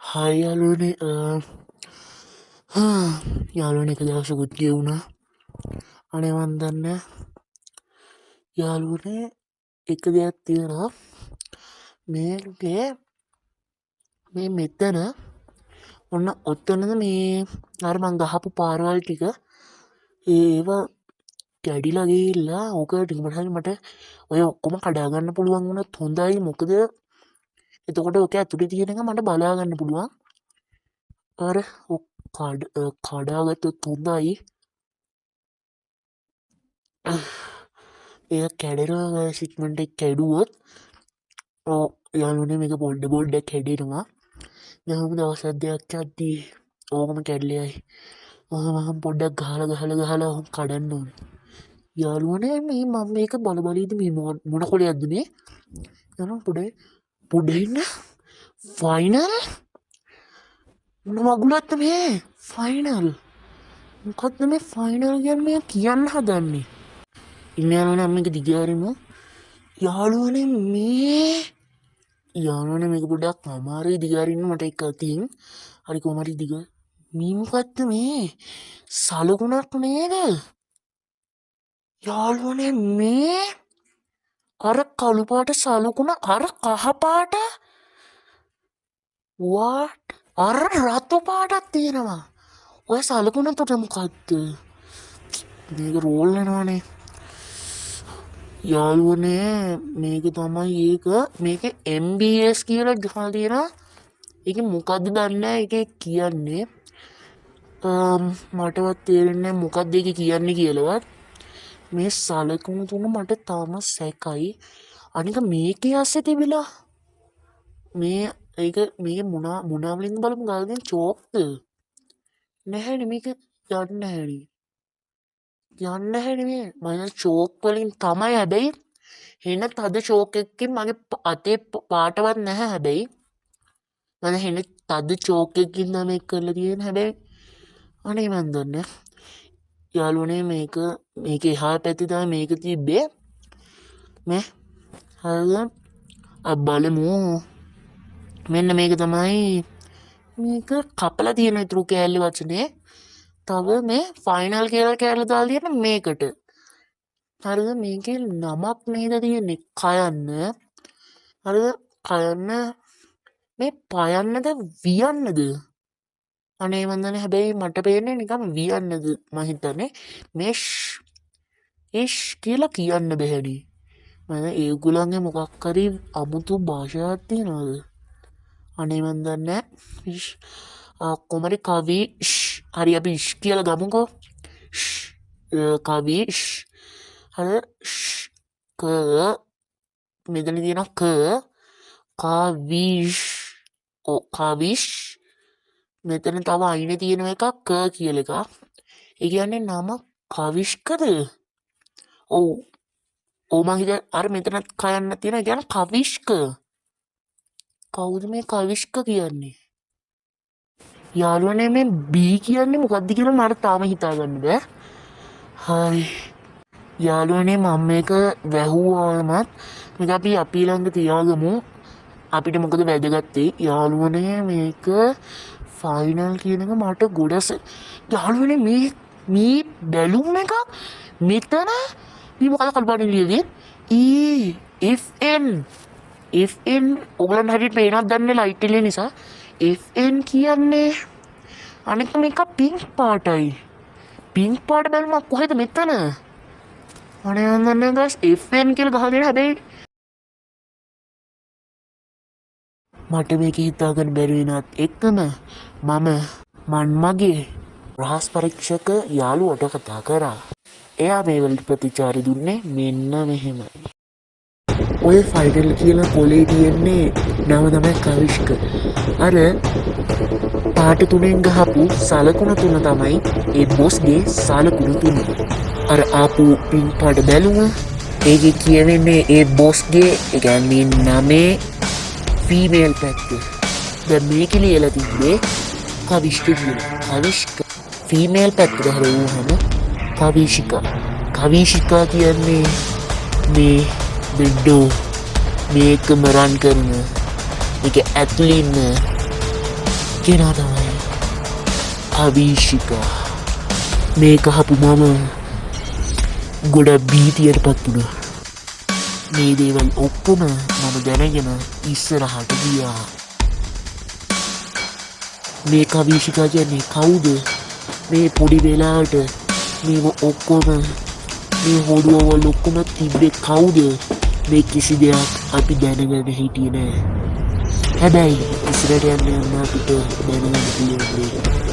Hai යාළුවනේ යාළුවනේ එක දවසකුත් ගිය වුණා. අනේ මන් දන්නේ යාළුවනේ එක දෙයක් තියෙනවා මේකේ මේ මෙතන ඔන්න ඔතනද මේ අර මං ගහපු පාරවල් ටික ඒවා කැඩිලා ගිහිල්ලා ඕක ටිකකට හරි මට ඔය ඔක්කොම කඩා ගන්න පුළුවන් වුණොත් හොඳයි. මොකද එතකොට ඕක ඇතුලේ තියෙන එක මට බලා ගන්න පුළුවන්. අර කඩාගත්තොත් හොඳයි. එය කැඩෙනවා සික්මට එක් කැඩුවොත් යාලුනේ මේක පොඩ්ඩක් කැඩෙනවා. යහම දවසත් දෙයක් අද්දී ඕකම කැඩලයයි මහම් පොඩ්ඩක් ගහල හොම් කඩන්න ඕන. යාළුවනේ මේ මම මේක බලබලීද මේ මොන කොළ අදනේ යන පුඩන්න ෆයිනල් මගුලත්ත මේ ෆයිනල් මොකක්ද මේ ෆයිනල් ගැන මේ කියන්න හදන්නේ. ඉන්නයාලන අම්ම එක දිගාරම යාළුවන මේ යානන මේක පොඩක් අමාරයි දිගාරන්න මට එක අතින් හරි කොමරි දිග මීමකත්ත මේ සලකුණක් නේද යාළුවන මේ අර කළුපාට සලකුණ අර කහපාට වාට් අර රත්තු පාටත් තියෙනවා ඔය සලකුණ තොටමකක්ද මේක රෝල්ලෙනවානේ. යාළුවනේ මේක තමයි ඒක මේක MBS කියලා ගහලා තියෙනවා. ඒක මොකද්ද දන්නේ ඒක කියන්නේ මටවත් තේරෙන්නේ මොකක්ද ඒක කියන්නේ කියලාවත්. මේ සලකුණු තුන මට තාම සැකයි. අනික මේකේ ඇස්සේ තිබිලා මේ ඒක මේ මොනවා වලින්ද බලමු ගාගෙන චෝක්ද නැහැනේ මේක යන්නේ නැහැනේ යන්න හැනේ මම චෝක් වලින් තමයි හැබැයි හෙන තද චෝක් එකකින් මගේ අතේ පාටවත් නැහැ. හැබැයි මම හෙන තද චෝක් එකකින් තමයි කරලා තියෙන්නේ. හැබැයි අනේ මන් දන්නේ යාළුවනේ මේක එහා පැත්තේ තමයි මේක තිබ්බේ මේ හරිද බලමු. මෙන්න මේක තමයි මේක කපලා තියෙන ඉතුරු කෑල්ල වචනේ තව මේ ෆයිනල් කියලා කෑල්ල දාලා තියෙන මේකට හරිද මේකේ නමක් නේද තියෙන්නේ කයන්න හරිද කයන්න මේ පයන්නද වියන්නද අනේ මන්දනේ. හැබැයි මට පේන්නේ නිකම් වියන්නද මම හිතන්නේ මේ ඉෂ් කියලා කියන්න බැහැනේ. මම ඒගොල්ලන්ගේ මොකක් හරි අමුතු භාෂාවක් තියනවාද අනේ මන් දන්නේ කොමරි කවි හරි අපි ඉෂ් කියලා ගමුකෝ කවි හරි ක මෙතන තියෙන ක කවිෂ් මෙතන තව අයිනේ තියෙන එකක් ක කියල එකක්. ඒ කියන්නේ නම කවිෂ්කද ඔව් මං හිතුවා අර මෙතනත් කයන්න තියෙන කියන කවිෂ්ක. කවුද මේ කවිෂ්ක කියන්නේ යාළුවනේ මේ බී කියන්නේ මොකක්ද කියලා මට තාම හිතාගන්න බෑ. හරි යාළුවනේ මම මේක වැහුවාමත් මේක අපි ළඟ තියාගමු. අපිට මොකද වැදගත්තේ යාළුවනේ මේක ෆයිනල් කියන එක මට ගොඩස යාළුවනේ මේ බැලුම් එකක් මෙතන මේ මොකද කල්පනා ලියන්නේ FN ඔයගලන්ට හරියට පේනවද දන්නේ ලයිට් එක නිසා FN කියන්නේ අනික මේක පින්ක් පාටයි. පින්ක් පාට බැලුමක් කොහෙද මෙතන අනේ නන්නේ ගස් FN කියලා ගහලා දෙන හැබැයි මට මේක හිතාගන්න බැරි වෙනත් එක්කම මගේ රහස් පරීක්ෂක යාළුවට කතා කරා. එයා මේ වලට ප්‍රතිචාර දුන්නේ මෙන්න මෙහෙමයි. ඔය ෆයිනල් කියලා කොලේ තියෙන්නේ නම තමයි කවිෂ්ක. අර පාට තුනෙන් ගහපු සලකුණ තුන තමයි ඒ බොස්ගේ සලකුණ තුන. අර ආපු පින් පාට බැලුම ඒකේ කියවෙන්නේ ඒ බොස්ගේ ඒ කියන්නේ නමේ ෆීමේල් පැත්ත. දැන් මේක ලියලා තිබ්බේ කවිෂ්ක කියලා. කවිෂ්ක ෆීමේල් පැත්ත ගහරුවහම කවිෂිකා කියන්නේ මේ බෙඩ්ඩෝ මේකම රන් කරන එක ඇතුළේ ඉන්න කෙනා තමයි අවිශිකා. මේක අහපු මම ගොඩක් භීතියටපත් වුණා. මේ දේවල් ඔක්කොම මම දැනගෙන ඉස්සරහට ගියා. මේ කවිශිකා කියන්නේ කවුද? මේ පොඩි වෙලාවට මේව ඔක්කොම මේ හොඩුවවල් ඔක්කොම තිබ්බේ කවුද? මේ කිසි දෙයක් අපි දැනගෙන හිටියේ නෑ. හැබැයි ඉස්සරහට යන්න අපිට දැනගන්න පුළුවන්.